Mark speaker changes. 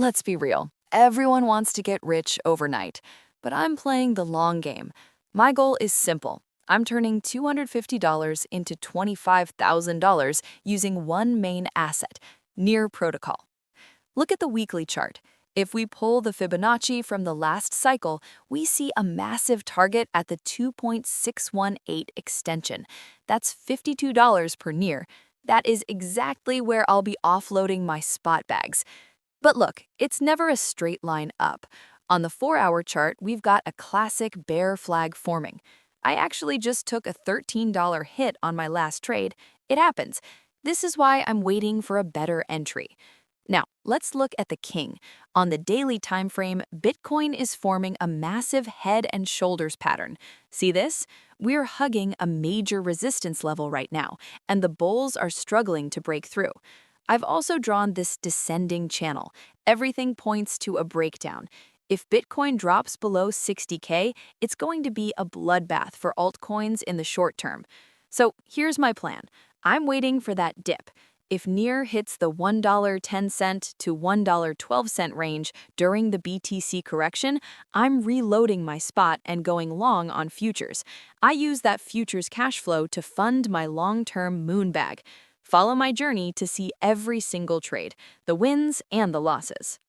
Speaker 1: Let's be real. Everyone wants to get rich overnight, but I'm playing the long game. My goal is simple. I'm turning $250 into $25,000 using one main asset, Near Protocol. Look at the weekly chart. If we pull the Fibonacci from the last cycle, we see a massive target at the 2.618 extension. That's $52 per Near. That is exactly where I'll be offloading my spot bags. But look, it's never a straight line up. On the 4-hour chart, we've got a classic bear flag forming. I actually just took a $13 hit on my last trade. It happens. This is why I'm waiting for a better entry. Now, let's look at the king. On the daily time frame, Bitcoin is forming a massive head and shoulders pattern. See this? We're hugging a major resistance level right now, and the bulls are struggling to break through. I've also drawn this descending channel. Everything points to a breakdown. If Bitcoin drops below 60K, it's going to be a bloodbath for altcoins in the short term. So here's my plan. I'm waiting for that dip. If Near hits the $1.10 to $1.12 range during the BTC correction, I'm reloading my spot and going long on futures. I use that futures cash flow to fund my long-term moon bag. Follow my journey to see every single trade, the wins and the losses.